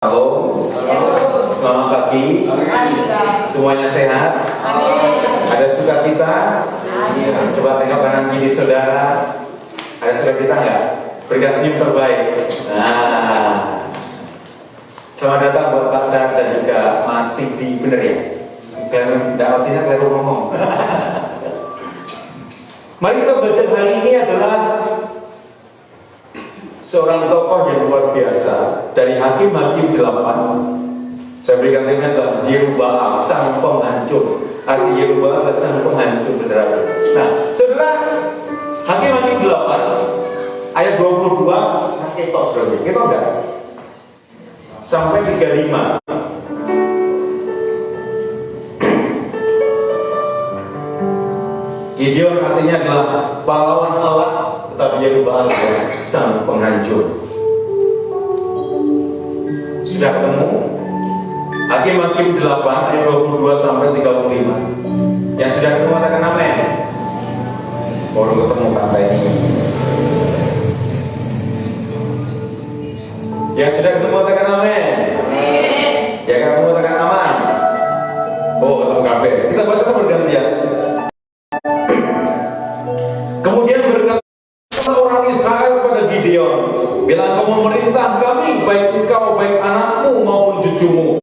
Halo, selamat pagi. Semuanya sehat? Ada sukacita? Coba tengok kanan kiri saudara. Ada sukacita nggak? Berikan senyum terbaik. Nah, selamat datang buat Pak Dar dan juga Mas Sidi, bener ya? Kalian dapatinnya kalian ngomong. Mari kita belajar hari ini adalah seorang tokoh yang luar biasa dari Hakim-Hakim 8. Saya berikan tema adalah Yerubbaal, sang penghancur. Arti Yerubbaal adalah sang penghancur, saudara. Nah, saudara, Hakim-Hakim 8 ayat 22 ketok, saudara. Ketok enggak? Sampai 35. Gideon artinya adalah pahlawan Allah, tetapi Yerubbaal adalah sang penghancur. Sudah ketemu? Hakim-Hakim 8 ayat 22 sampai 35. Yang sudah ketemu katakan amin. Baru ketemu kata ini. Yang sudah ketemu katakan amin. Yang ketemu katakan aman. Oh, ketemu kabeh. Kita baca sama bergantian. Kemudian berkata orang Israel pada Gideon, bila kau memerintah kami, baik engkau, baik anakmu maupun cucumu,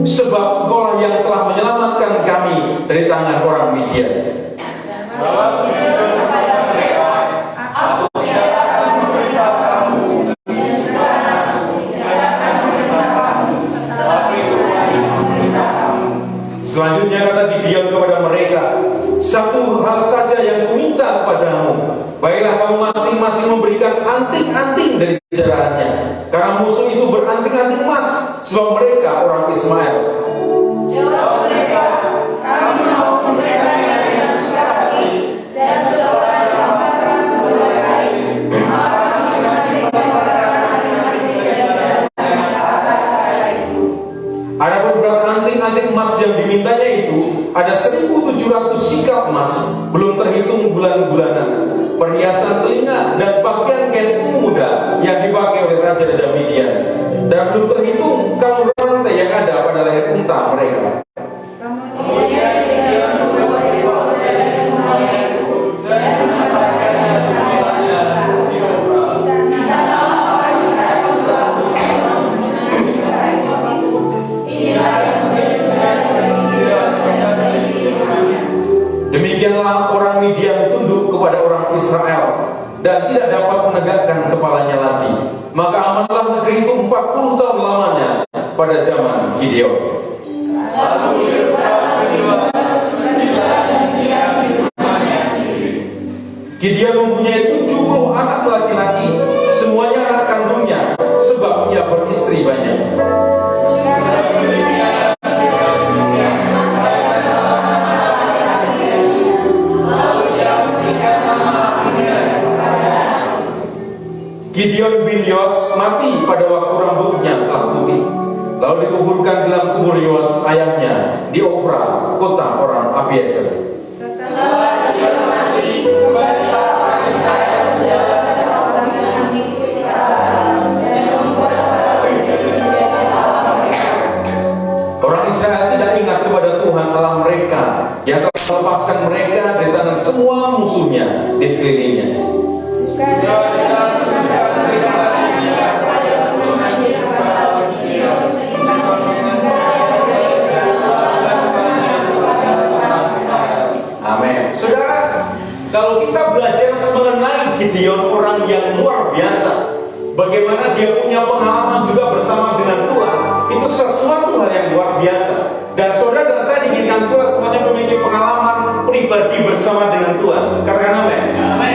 sebab engkaulah yang telah menyelamatkan kami dari tangan orang Midian. Selanjutnya kata Gideon kepada mereka, satu hal saja yang kuminta kepadamu, baiklah kamu masing-masing memberikan anting-anting dari jarahannya, karena musuh itu beranting-anting emas, sebab mereka orang Ismail. Jawab mereka, kami mau memberikannya dengan suka hati, dan seorang tambahkan sebelah kain, maka masing-masing memberikan anting-anting dari jarahannya ke atas cara itu. Ada beberapa anting-anting emas yang dimintanya itu ada 1.700 sikap emas, belum terhitung bulan-bulanan, perhiasan telinga dan pakaian kain ungu muda yang dipakai oleh raja-raja Midian, dan belum terhitung kalung rantai yang ada pada leher unta mereka. Kemudian dia membawa ekor dari semuanya itu dan menempatkannya di sana orang Israel membawa semua mengenai ekor itu. Inilah yang menjadi berat bagi dia dan seisi rumahnya. Demikianlah orang Midian tunduk kepada orang Israel dan tidak dapat menegakkan kepalanya lagi. Maka amanlah negeri itu 40 tahun lamanya pada zaman Gideon. Lalu Yerubbaal berdewasa menikah dan diam di rumahnya sendiri. Gideon mempunyai 70 anak laki-laki, semuanya anak kandungnya, sebab ia beristri banyak. Gideon bin Yos mati pada waktu rambutnya telah putih, lalu dikuburkan dalam kubur Yos ayahnya di Ofra, kota orang Abiezer. Setelah dia mati, kembalilah orang Israel menjaga seorang yang mengikuti Allah dan membuat Allah menjadi Allah mereka. Orang Israel tidak ingat kepada Tuhan Allah mereka yang telah melepaskan mereka dari tangan semua musuhnya di sekelilingnya. Amin. Saudara, kalau kita belajar mengenai Gideon, orang yang luar biasa, bagaimana dia punya pengalaman juga bersama dengan Tuhan, itu sesuatu hal yang luar biasa. Dan saudara dan saya diinginkan Tuhan semuanya memiliki pengalaman pribadi bersama dengan Tuhan. Katakan amin.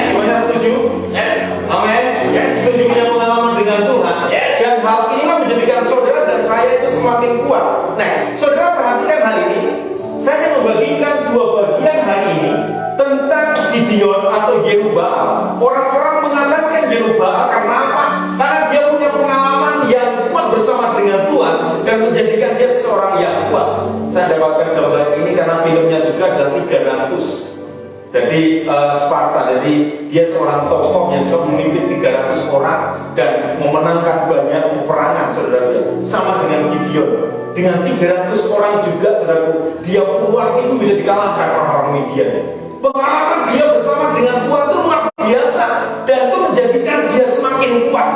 Semuanya setuju? Yes. Amin. Yes. Setuju punya pengalaman dengan Tuhan. Yes. Dan hal inilah menjadikan saudara dan saya itu semakin kuat. Nah, saudara perhatikan hal ini. Saya membagikan dua bagian hari ini tentang Gideon atau Yerubbaal. Orang-orang mengatakan Yerubbaal karena apa? Karena dia punya pengalaman yang kuat bersama dengan Tuhan dan menjadikan dia seorang yang kuat. Saya dapatkan gambar ini karena filmnya juga ada 300. Jadi Sparta, jadi dia seorang tokoh yang juga memimpin 300 orang dan memenangkan banyak peperangan, saudara. Sama dengan Gideon, dengan 300 orang juga, saudara, dia keluar itu bisa dikalahkan orang-orang Midian. Pengalaman dia bersama dengan Tuhan itu luar biasa dan itu menjadikan dia semakin kuat.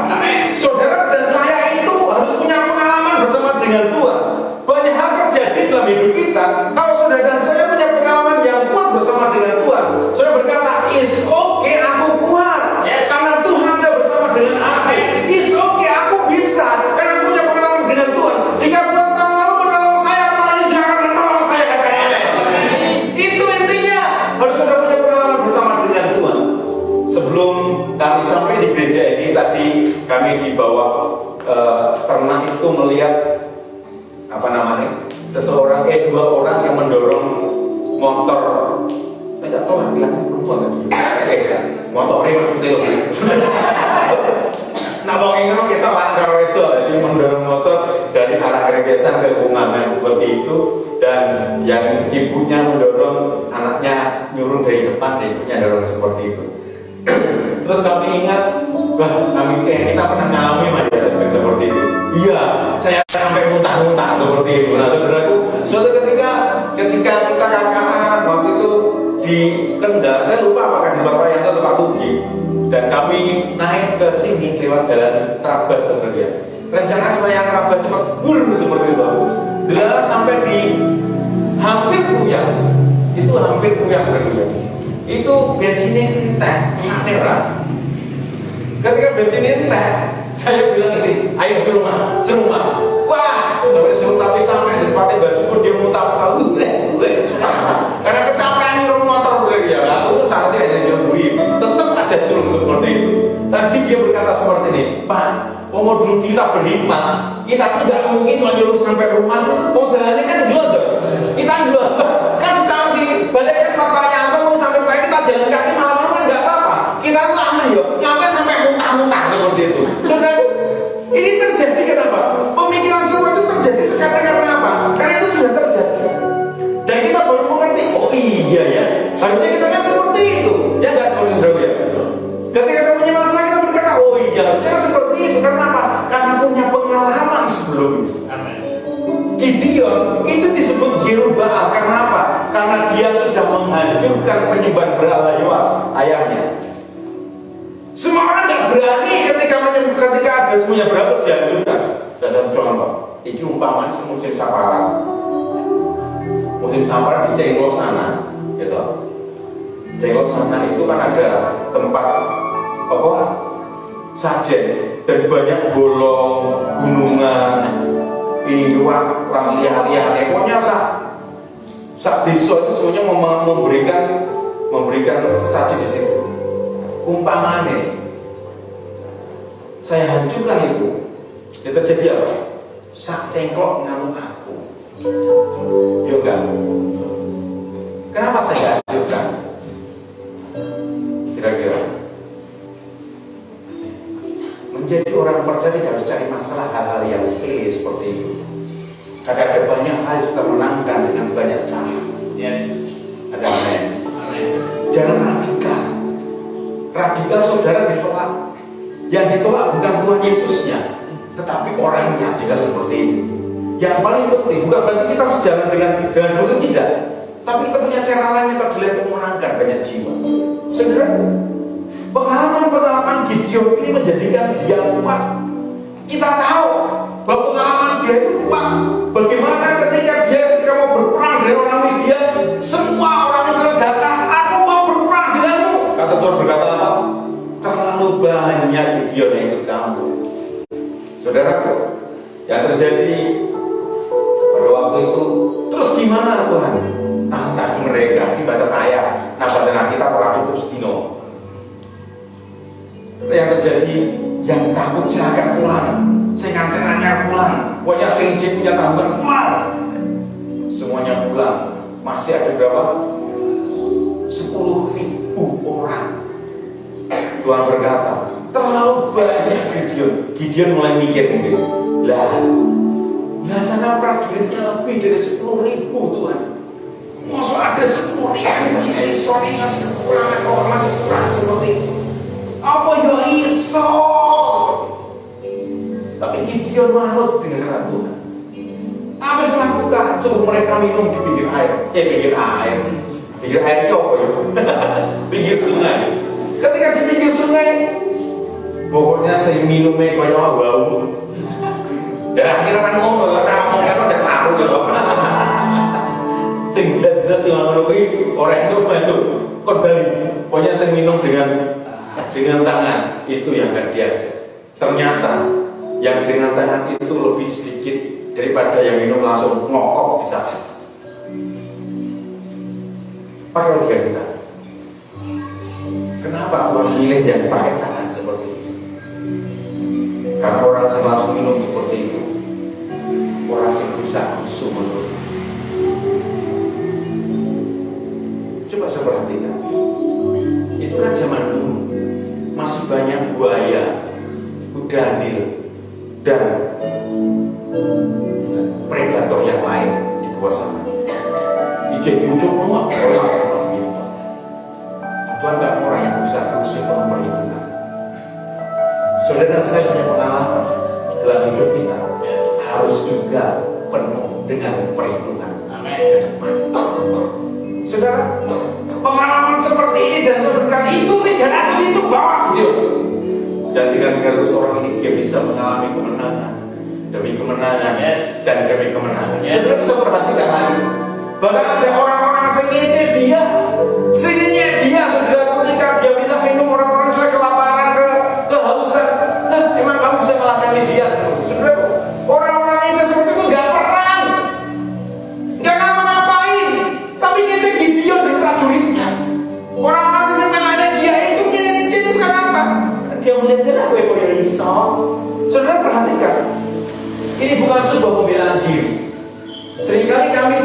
Saudara dan saya itu harus punya pengalaman bersama dengan Tuhan. Banyak hal terjadi dalam hidup kita. Kalau saudara dan saya punya pengalaman yang kuat bersama dengan Tuhan, saudara berkata, "Is okay, aku kuat, karena Tuhan ada bersama dengan aku. Is okay, aku bisa, karena aku punya pengalaman dengan Tuhan. Jika Tuhan tahun lalu menolong saya, tahun ini juga akan menolong saya." Itu intinya. Harus saudara punya pengalaman bersama dengan Tuhan. Sebelum kami sampai di gereja ini, tadi kami dibawa ternak itu melihat dua orang yang mendorong motor. Tidak tahu lah bilang perempuan tadi. Motornya maksudnya loh. Nah, pokoknya kita langgar itu, jadi mendorong motor dari arah Regesan ke Kunganan seperti itu, dan yang ibunya mendorong anaknya nyuruh dari depan, ibunya dorong seperti itu. Terus kami ingat, kita pernah ngalami aja seperti itu. Iya, saya sampai muntah-muntah seperti itu. Nah, saudaraku, suatu ketika kita kakak waktu itu di Kendal, saya lupa apakah di Bapak yang atau Pak Tugi, dan kami naik ke sini lewat jalan Trabas sebenarnya. Rencana supaya Trabas cepat seperti itu. Delala sampai di hampir Puyang, itu hampir Puyang sebenarnya. Itu bensinnya teh, merah. Ketika bensinnya teh, saya bilang ini, ayo serumah. Wah, sampai suruh tapi sampai di tempat baju pun dia muntah-muntah. Karena kecapean nyuruh motor boleh dia. Lalu saatnya hanya nyuruh, tetap aja suruh seperti itu. Tadi dia berkata seperti ini, Pak, mau dulu kita berhikmat, kita tidak mungkin menyuruh sampai rumah. Modelnya kan gelodor, kita gelodor. Kan sekarang dibalikkan papanya atau sampai Pak kita jalan kaki malam-malam kan nggak apa-apa. Kita tuh aneh ya, nyampe sampai muntah-muntah seperti itu. Saudara, ini terjadi kenapa? Pemikiran seperti itu terjadi karena apa? Karena itu sudah terjadi. Dan kita baru mengerti, oh iya ya, harusnya kita kan seperti itu. Ya nggak seperti itu ya. Ketika kita punya masalah kita berkata, oh iya, harusnya seperti itu. Karena apa? Karena punya pengalaman sebelumnya. Gideon itu disebut Jerubbaal karena apa? Karena dia sudah menghancurkan penyembah berhala Yoas, ayahnya. Semua orang tidak berani ketika ada semuanya berhala dihancurkan. Dan satu contoh, ini umpamanya musim saparan. Musim saparan di Cenglok sana, gitu. Cenglok sana itu kan ada tempat sajen dan banyak bolong, gunungan, iwak, liar-liar. Pokoknya sak desa itu semuanya memberikan sesaji di situ. Umpamanya saya hancurkan itu, ya terjadi apa? Sak cengklok ngamuk aku. Ya enggak? Kenapa saya hancurkan? Kira-kira menjadi orang percaya tidak harus cari masalah hal-hal yang sepele seperti itu. Karena ada banyak hal yang suka menangkan dengan banyak cara. Yes. Ada amin. Jangan radikal. Radikal saudara ditolak. Yang ditolak bukan Tuhan Yesusnya, tetapi orangnya jika seperti ini. Yang paling penting bukan berarti kita sejalan dengan seperti itu, tidak. Tapi kita punya cara lain yang tergila untuk menangkan banyak jiwa. Saudara, pengalaman Gideon ini menjadikan dia kuat. Kita tahu bahwa pengalaman dia itu kuat. Bagaimana ketika mau berperang dengan orang Midian, semua orang Israel datang, aku mau berperang denganmu. Kata Tuhan berkata apa? Terlalu banyak Gideon yang ikut kamu. Saudaraku, yang terjadi pada waktu itu, terus gimana Tuhan? Tantang mereka, ini bahasa saya. Nah, bahasa kita pernah cukup stino. Yang terjadi, yang takut silakan pulang, saya nganter anyar pulang, wajah senjip punya tambahan pulang, semuanya pulang. Masih ada berapa? 10.000 orang. Tuhan berkata, terlalu banyak Gideon mulai mikir mungkin, lah sana prajuritnya lebih dari 10.000 Tuhan. Masa ada 10.000 iso nih ngasih kekurangan, orang masih kurang seperti itu. Apa yo iso? Tapi Gideon manut dengan kata Tuhan. Apa yang melakukan? Suruh mereka minum di pinggir air. Pinggir air. Pinggir air itu apa ya? Pinggir sungai. Ketika di pinggir sungai, pokoknya saya minumnya kayak bau. Dan akhirnya kan ngomong, kamu kan udah saru ya. Sing berat sing menurut orang itu kembali. Pokoknya saya minum dengan tangan itu yang gak diajar. Ternyata yang dengan tangan itu lebih sedikit daripada yang minum langsung ngokok bisa sih. Pakai logika. Kenapa orang milih yang pakai tangan seperti itu? Karena orang yang langsung minum seperti itu, orang yang berusaha musuh menurut. Coba saya perhatikan. Itu kan zaman dulu masih banyak buaya, udanil, dan predator yang lain di bawah sana. Ujung semua orang minta. Tuhan gak mau orang yang berusaha musuh memperhitungkan. Saudara, saya punya pengalaman dalam hidup kita harus juga penuh dengan perhitungan. Amin. Saudara, pengalaman seperti ini dan seperti itu 300 itu bawa gitu. Dan dengan 300 orang ini dia bisa mengalami kemenangan demi kemenangan dan demi kemenangan. Saudara bisa perhatikan lagi. Bahkan ada orang-orang sengaja dia, saudara, ketika dia minta minum, orang-orang sudah kelaparan, kehausan. Emang kamu bisa melayani dia? Saudara, orang-orang itu seperti itu nggak perang, nggak ngapa-ngapain, tapi kita Gideon dan prajuritnya. Orang-orang yang melayani dia itu kenapa? Dia melihatnya aku yang punya iso. Saudara perhatikan, ini bukan sebuah pembelaan diri. Seringkali kami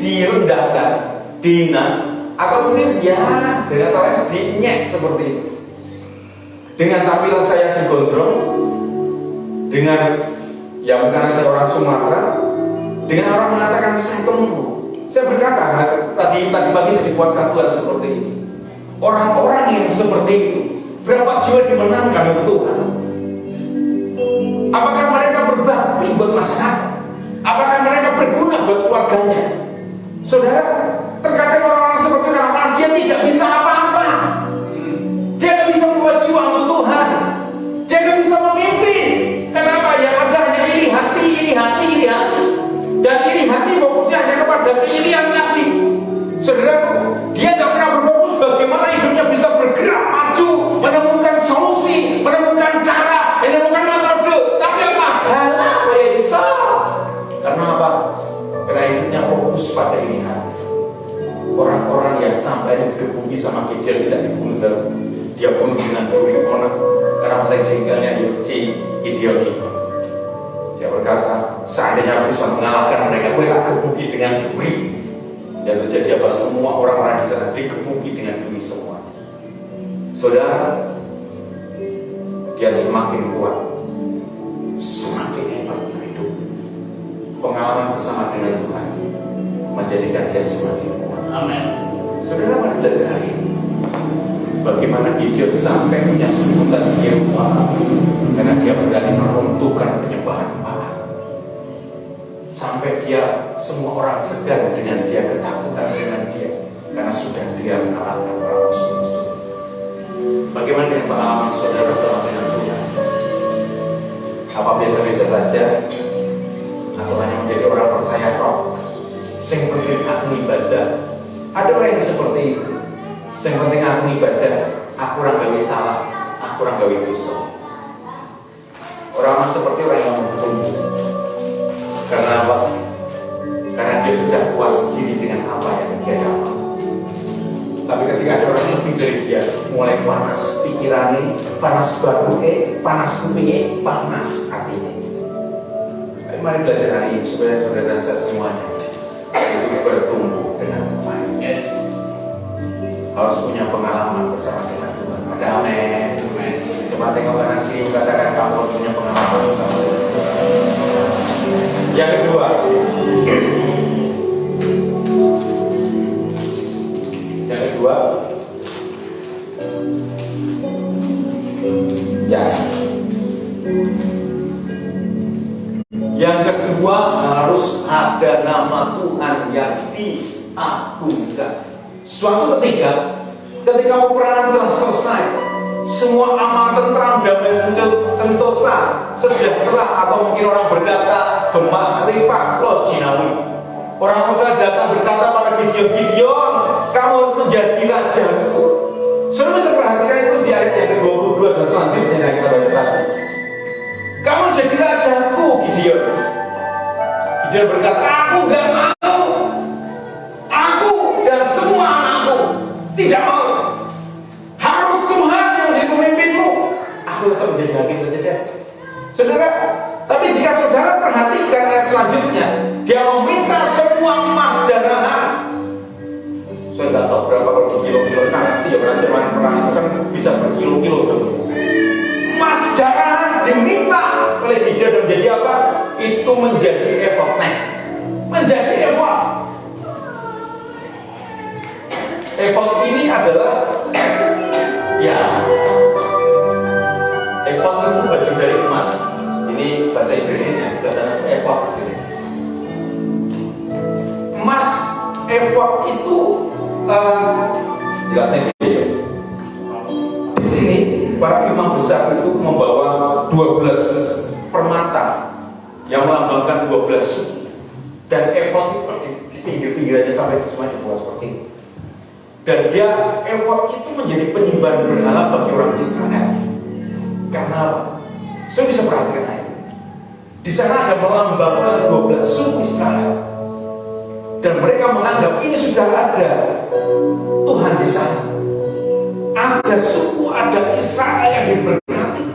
direndahkan, dihina, atau mungkin ya dengan kalian dinyek seperti itu. Dengan tampilan saya si gondrong, dengan yang karena saya orang Sumatera, dengan orang mengatakan saya gemuk. Saya berkata tadi pagi saya dikuatkan Tuhan seperti ini. Orang-orang yang seperti itu, berapa jiwa dimenangkan oleh Tuhan? Apakah mereka berbakti buat masyarakat? Apakah mereka berguna buat keluarganya? Saudara, terkadang orang-orang seperti itu dia tidak bisa apa-apa. Dia tidak bisa membuat jiwa untuk Tuhan. Dia tidak bisa memimpin. Kenapa? Yang ada hanya iri hati. Dan iri hati fokusnya hanya kepada keirian tadi. Saudara, dia tidak pernah berfokus bagaimana hidupnya bisa bergerak maju, menemukan solusi, menemukan cara, menemukan metode. Tapi apa? Halah, bisa. Karena apa? Karena hidupnya fokus pada ini hati. Orang-orang yang sampai dikebuki sama Gideon tidak dibunuh, dia bunuh dengan duri orang. Karena saya jengkelnya Gideon ini. Dia berkata, seandainya bisa mengalahkan mereka, gue tak kebuki dengan duri. Dan terjadi apa? Semua orang-orang di sana dikebuki dengan duri semua. Saudara, dia semakin kuat, semakin hebat hidup. Pengalaman bersama dengan Tuhan menjadikan dia semakin kuat. Amin. Saudara, mari belajar hari ini bagaimana Gideon sampai punya sebutan Yehovah, karena dia berani meruntuhkan penyembahan Baal. Sampai dia semua orang segan dengan dia, ketakutan dengan dia, karena sudah dia mengalahkan para musuh-musuh. Bagaimana dengan pengalaman saudara bersama dengan Tuhan? Apa biasa-biasa saja? Atau hanya menjadi orang percaya roh, yang penting aku ibadah? Ada orang yang seperti itu. Yang penting aku ibadah, aku orang gawe salah, aku orang gawe dosa. Orang seperti orang yang bertumbuh. Karena apa? Karena dia sudah puas diri dengan apa yang dia dapat. Tapi ketika ada orang yang lebih dari dia, mulai panas pikirannya, panas batuknya, panas kupingnya, panas hatinya. Mari belajar hari ini supaya saudara dan saya semuanya itu bertumbuh dengan baik. Harus punya pengalaman bersama dengan Tuhan. Ada amin. Coba tengok kanan kiri, katakan kamu harus punya pengalaman bersama dengan Tuhan. Yang kedua, ada nama Tuhan yang diagungkan. Suatu ketika peperangan telah selesai, semua aman, tentram, damai, sentosa, sejahtera, atau mungkin orang berkata gemak, ripak, lo jinawi. Orang Musa datang berkata pada Gideon, kamu harus menjadi rajaku. Saudara bisa perhatikan itu di ayat yang ke-22 dan selanjutnya yang kita baca tadi. Kamu jadi rajaku, Gideon. Gideon berkata, aku gak mau. Aku dan semua anakku tidak mau. Harus Tuhan yang jadi pemimpinmu. Aku tetap menjadi hakim saja. Saudara, tapi jika saudara perhatikan ayat selanjutnya, dia meminta semua emas jarahan. Saya nggak tahu berapa berkilo-kilo, nanti ya zaman perang itu kan bisa berkilo-kilo. Emas jarahan diminta oleh Gideon dan menjadi apa? Itu menjadi efodnya, menjadi efod. Efod ini adalah ya, efod itu baju dari emas. Ini bahasa Inggrisnya katanya efod. Emas efod itu jelasnya gitu. Di sini para imam besar itu membawa 12 permata yang melambangkan 12 suku, dan efod itu di pinggir-pinggirannya sampai semua dibuat seperti itu. Dan dia efod itu menjadi penyembahan berhala bagi orang Israel. Karena apa? Saya bisa perhatikan ayat. Di sana ada melambangkan 12 suku Israel. Dan mereka menganggap ini sudah ada Tuhan di sana. Ada suku, ada Israel yang diberkati.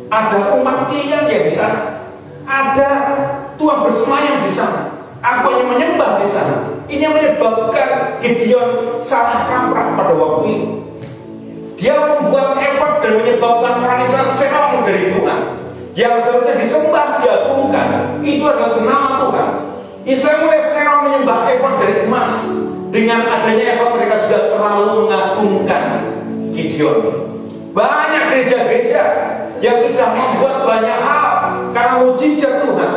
Ada umat pilihan yang di sana. Ada Tuhan bersemayam di sana. Aku hanya menyembah di sana. Ini yang menyebabkan Gideon salah kaprah pada waktu itu. Dia membuat efod dan menyebabkan orang Israel serong dari Tuhan. Yang seharusnya disembah, diagungkan, itu adalah nama Tuhan. Israel mulai serong menyembah efod dari emas. Dengan adanya efod mereka juga terlalu mengagungkan Gideon. Banyak gereja-gereja yang sudah membuat banyak hal karena mujizat Tuhan.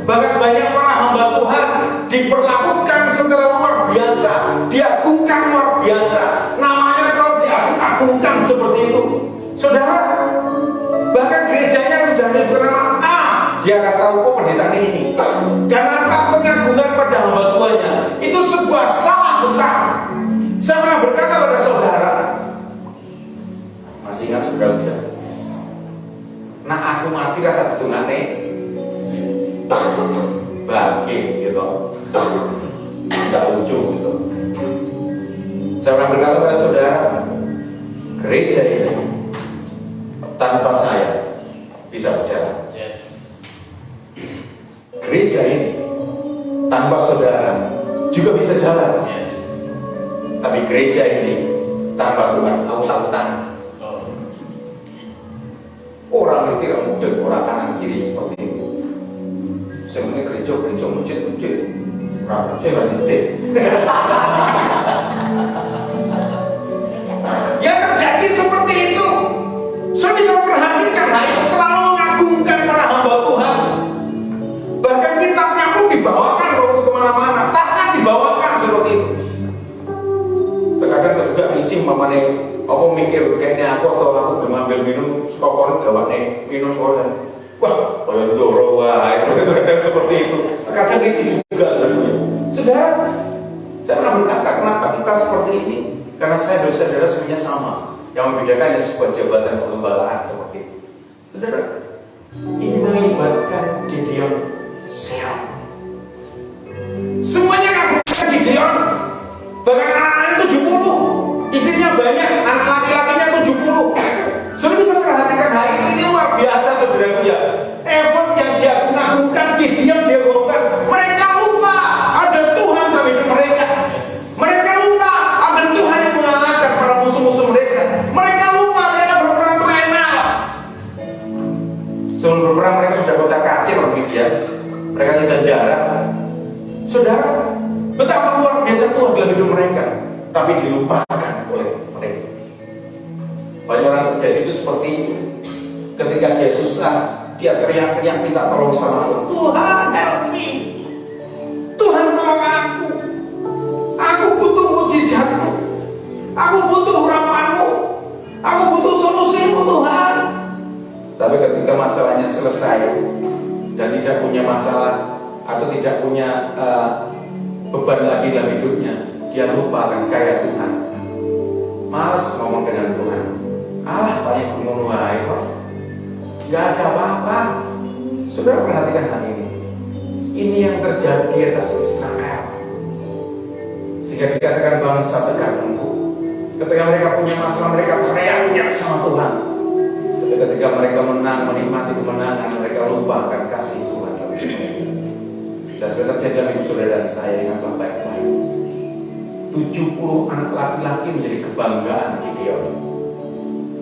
Bahkan banyak para hamba Tuhan diperlakukan secara luar biasa, diagungkan luar biasa. Namanya kalau diagungkan seperti itu, saudara, bahkan gerejanya sudah menyebut nama dia akan tahu kok pendeta ini. Karena tak pengagungan pada hamba Tuhannya itu sebuah salah besar. Saya pernah berkata pada saudara, masih ingat saudara tidak? Nah aku mati rasa tutungane bagi gitu, tidak lucu gitu. Saya pernah berkata pada saudara, gereja ini tanpa saya bisa berjalan. Gereja ini tanpa saudara juga bisa jalan. Tapi gereja ini tanpa Tuhan aut-autan. Orang itu tidak mungkin orang kanan kiri seperti itu. Sebenarnya gereja masjid, orang gede. Yang terjadi seperti itu. Saya bisa memperhatikan hal itu terlalu mengagungkan para hamba Tuhan. Bahkan kitabnya pun dibawakan waktu kemana-mana, tasnya dibawakan seperti itu. Terkadang saya juga isi mamane, aku mikir kayaknya aku atau aku mengambil minum skokor gawatnya minum soalnya. Wah, kayak doro wah, itu kadang seperti itu. Terkadang isi juga sebenarnya. Saudara, saya pernah berkata kenapa kita seperti ini? Karena saya dan saudara semuanya sama. Yang membedakan hanya sebuah jabatan pengembalaan seperti itu. Saudara, ini melibatkan Gideon serong. Semuanya ngakukan Gideon. Bahkan anak-anaknya 70, istrinya banyak, anak laki-lakinya 70. Saudara bisa perhatikan hal ini luar biasa saudara ya. Efod yang dia mengagungkan Gideon dia bongkar. Mereka lupa ada Tuhan dalam hidup mereka. Mereka lupa ada Tuhan yang mengalahkan para musuh-musuh mereka. Mereka lupa mereka berperang itu enak. Sebelum berperang mereka sudah kocar kacir orang media. Mereka tidak jarang. Saudara, betapa luar biasa Tuhan dalam hidup mereka, tapi dilupakan oleh mereka. Banyak orang terjadi itu seperti itu. Ketika dia susah, dia teriak-teriak minta tolong sama Tuhan. Tuhan help me. atau tidak punya beban lagi dalam hidupnya, dia lupa akan karya Tuhan. Malas ngomong dengan Tuhan. Banyak ngomong wae kok. Gak ada apa-apa. Saudara perhatikan hal ini. Ini yang terjadi di atas Israel. Sehingga dikatakan bangsa tegak tengkuk. Ketika mereka punya masalah, mereka teriak sama Tuhan. Ketika mereka menang, menikmati kemenangan, mereka lupa akan kasih Tuhan. Saya sudah terjadi dalam hidup saudara dan saya ingat baik-baik. 70 anak laki-laki menjadi kebanggaan Gideon.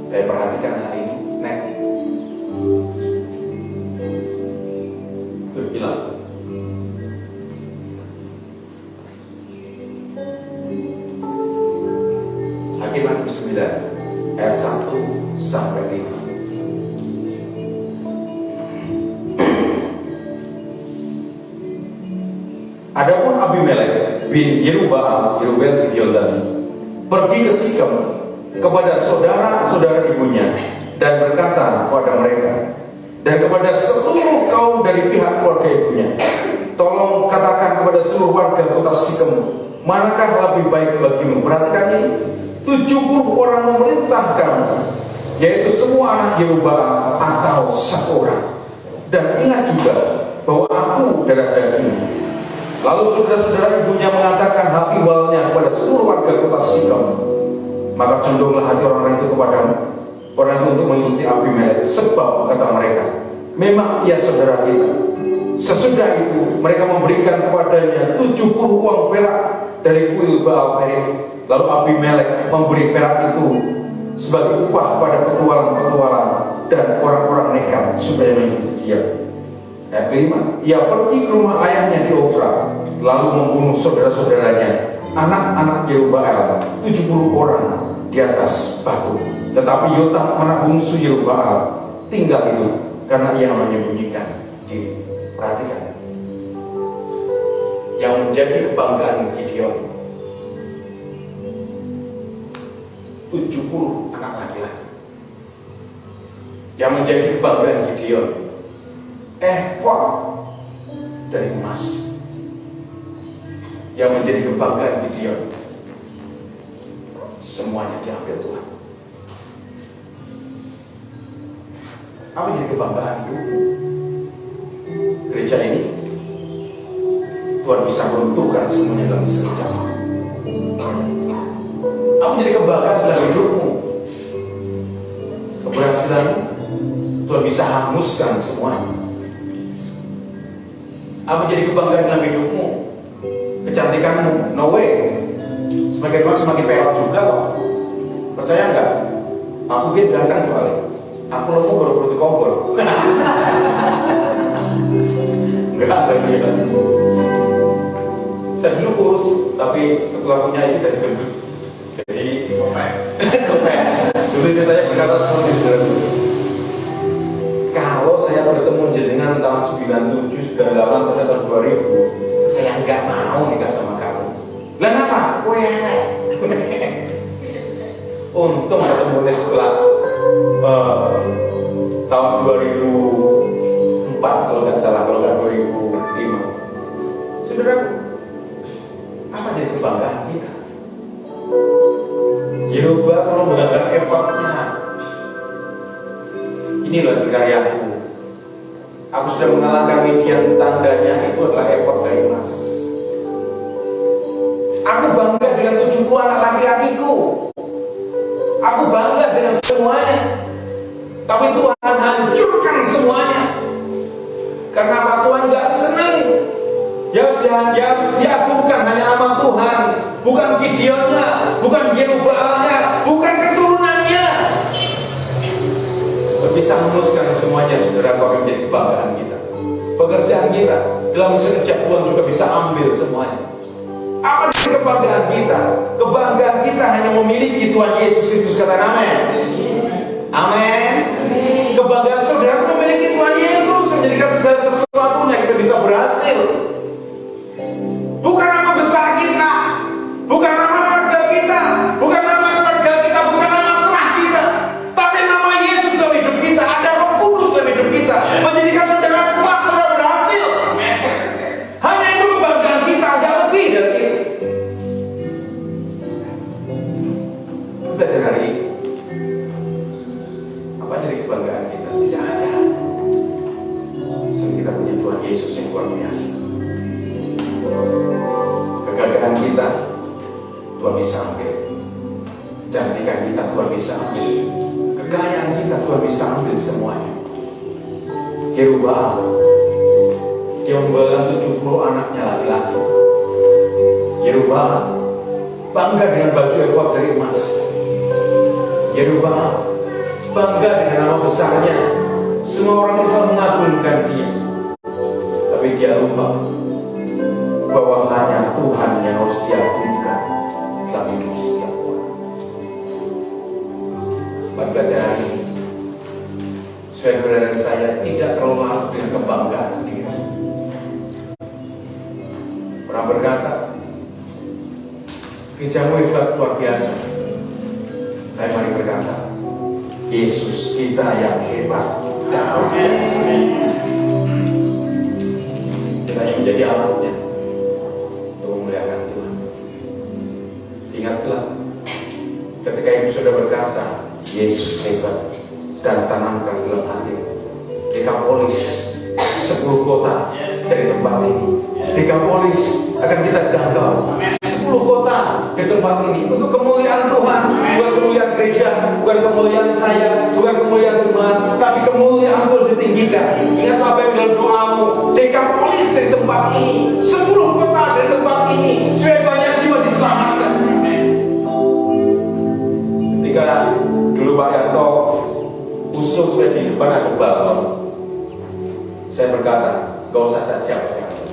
Saya perhatikan hal ini. Next. Hilang. Hakiman 9 ayat 1 sampai 5. Adapun Abimelek bin Yerubbaal Gideon tadi pergi ke Sikem kepada saudara-saudara ibunya dan berkata kepada mereka dan kepada seluruh kaum dari pihak keluarga ibunya, tolong katakan kepada seluruh warga kota Sikem, manakah lebih baik bagimu? Perhatikan ini, 70 orang memerintah kamu, yaitu semua anak Yerubbaal atau satu orang. Dan ingat juga bahwa aku darah daging. Lalu saudara-saudara ibunya mengatakan hal ihwalnya kepada seluruh warga kota Sikem. Maka condonglah hati orang itu kepadamu, orang itu untuk mengikuti Abimelek, sebab kata mereka, memang ia saudara kita. Sesudah itu mereka memberikan kepadanya 70 uang perak dari kuil Baal Perit. Lalu Abimelek memberi perak itu sebagai upah pada petualang-petualang dan orang-orang nekat supaya mengikuti dia. Ayat 5, ia pergi ke rumah ayahnya di Ofra, lalu membunuh saudara-saudaranya, anak-anak Yerubbaal, 70 orang di atas batu. Tetapi Yotam anak bungsu Yerubbaal tinggal hidup karena ia menyembunyikan diri. Perhatikan, yang menjadi kebanggaan Gideon, 70 anak laki-laki. Yang menjadi kebanggaan Gideon, efod dari emas. Yang menjadi kebanggaan Gideon, semuanya diambil Tuhan. Apa jadi kebanggaan itu? Gereja ini Tuhan bisa meruntuhkan semuanya dalam sekejap. Apa jadi kebanggaan dalam hidupmu? Keberhasilanmu Tuhan bisa hanguskan semuanya. Apa jadi kebanggaan dalam hidupmu? Kecantikanmu, no way. Semakin lama semakin peot juga kok. Percaya nggak? Aku biar ganteng soalnya. Aku langsung baru kompor. Enggak ada dia. Saya dulu kurus, tapi setelah punya ini jadi gendut. Jadi kepek. Dulu saya berkata seperti itu. Kalau saya bertemu jenengan tahun 97, 98, tahun 2000, saya nggak mau nikah sama kamu. Lah kenapa? Untung ketemu setelah tahun 2004 kalau nggak salah, kalau nggak 2005. Saudara, apa jadi kebanggaan kita? Yerubbaal kalau menggunakan effortnya. Ini loh karyaku. Aku sudah mengalahkan Midian, tandanya itu adalah effort dari emas. Aku bangga dengan 70 anak laki-lakiku. Aku bangga dengan semuanya. Tapi Tuhan hancurkan semuanya. Karena apa? Tuhan gak senang. Jangan diagungkan hanya nama Tuhan, bukan Gideonnya, bukan Yerubbaalnya, bukan keturunannya. Bisa meneruskan semuanya, saudara, kau menjadi kebanggaan kita. Pekerjaan kita dalam sekejap Tuhan juga bisa ambil semuanya. Apa sih kebanggaan kita? Kebanggaan kita hanya memiliki Tuhan Yesus Kristus, kata amin. Amin. Kebanggaan saudara memiliki Tuhan Yesus, menjadikan segala sesuatunya kita bisa berhasil. Bukan nama besar kita, bukan nama warga kita, bukan nama keluarga kita, bukan nama terah kita, tapi nama Yesus dalam hidup kita. Ada Roh Kudus dalam hidup kita, menjadikan saudara kuat, saudara berhasil. kita, Tuhan bisa ambil. Kecantikan kita, Tuhan bisa ambil. Kekayaan kita, Tuhan bisa ambil semuanya. Yerubbaal, dia membawa 70 anaknya laki-laki. Yerubbaal bangga dengan baju efod dari emas. Yerubbaal bangga dengan nama besarnya. Semua orang Israel mengagungkan dia. Tapi dia lupa bahwa hanya Tuhan yang harus diagungkan dalam hidup setiap orang. Mari belajar hari ini, saudara dan saya tidak terlalu larut dengan kebanggaan diri. Orang berkata, gerejamu itu luar biasa. Tapi mari berkata, Yesus kita yang hebat. Kita yang menjadi alatnya untuk memuliakan Tuhan. Ingatlah, ketika ibu sudah berkata, Yesus hebat, dan tanamkan dalam hati. Dekapolis 10 kota dari tempat ini. Dekapolis akan kita jangkau. 10 kota di tempat ini untuk kemuliaan Tuhan, bukan kemuliaan gereja, bukan kemuliaan saya, bukan kemuliaan jemaat, tapi kemuliaan Tuhan ditinggikan. Ingat apa yang dalam doamu, Dekapolis dari tempat ini, 10 kota dari tempat ini, supaya banyak jiwa diselamatkan. Ketika dulu Pak Yanto usul saya di depan ada balkon, saya berkata, gak usah saja Pak Yanto.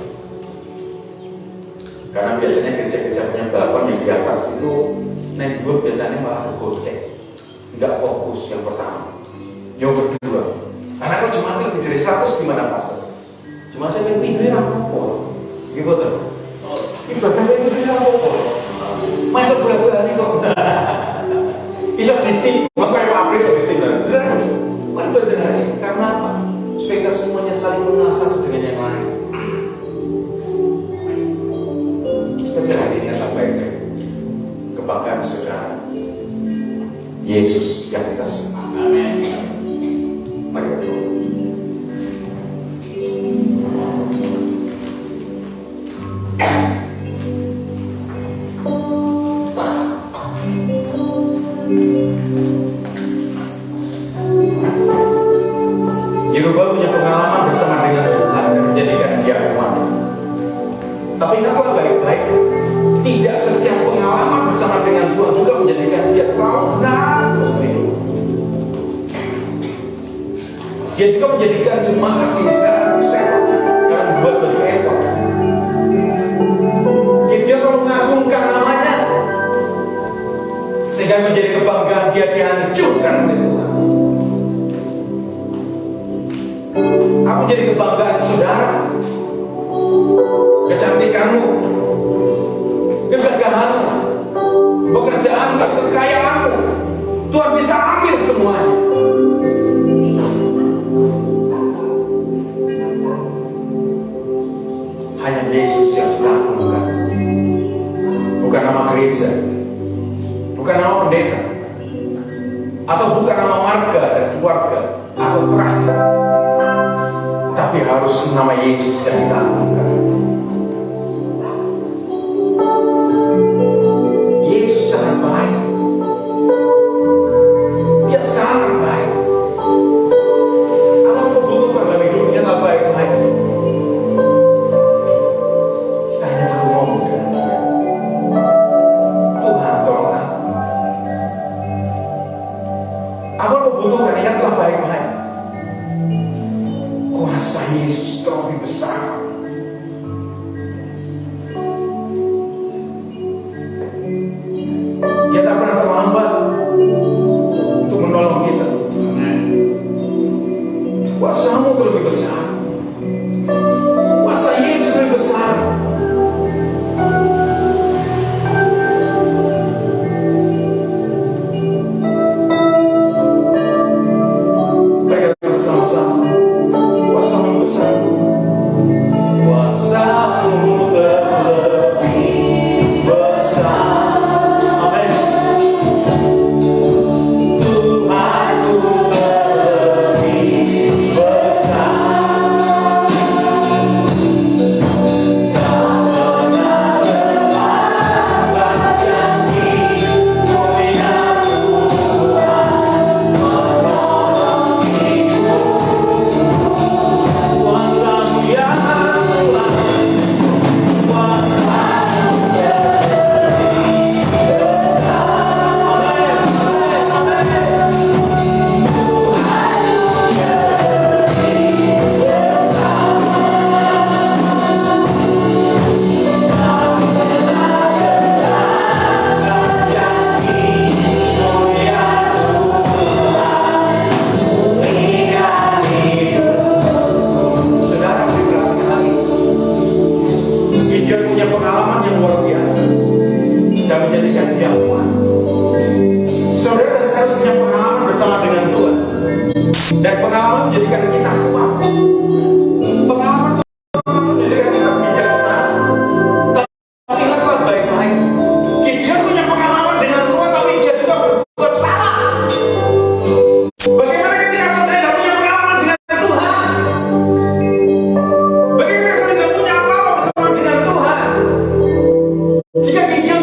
Karena biasanya gereja-gereja punya balkon yang di atas itu network biasanya malah gocek, tidak fokus. Yang pertama, yang kedua, karena kalau cuma lebih dari 100 gimana pastor? Cuma saya pengen pindahin apa-apa, gitu tuh. Ini bahkan pindahin apa-apa, masuk berapa-berapa kok. Bisa diisi, makanya Pak April diisi. Mari belajar hari ini, karena apa? Supaya kita semuanya saling mengenal satu dengan yang lain. Belajar hari ini adalah baik kebanggaan saudara, Yesus yang kita sembah. Amin. Mari berdoa. Yerubbaal punya pengalaman bersama dengan Tuhan dan menjadikan dia kuat. Tapi ingatlah baik-baik, tidak setiap pengalaman bersama dengan Tuhan juga menjadikan dia kuat dan terus hidup. Dia juga menjadikan jemaat di Israel sehat karena membuat baju efod. Dia kalau mengagungkan namanya, sehingga menjadi kebanggaan dia dihancurkan oleh Tuhan. Aku jadi kebanggaan saudara, kecantikanmu, kegagahanmu, pekerjaanmu, kekayaanmu, Tuhan bisa ambil semuanya. Hanya Yesus yang kita agungkan, bukan nama gereja, bukan nama pendeta, atau bukan nama marga dan keluarga atau terakhir, tapi harus nama Yesus yang kita agungkan. Yesus sangat baik. Dia sangat baik. Apa kau butuhkan dalam hidupnya tak baik-baik? Kita hanya perlu ngomong dengan dia. Tuhan tolong aku. Apa kau butuhkan? Ingatlah baik-baik. Kuasa Yesus terlebih besar Jika dia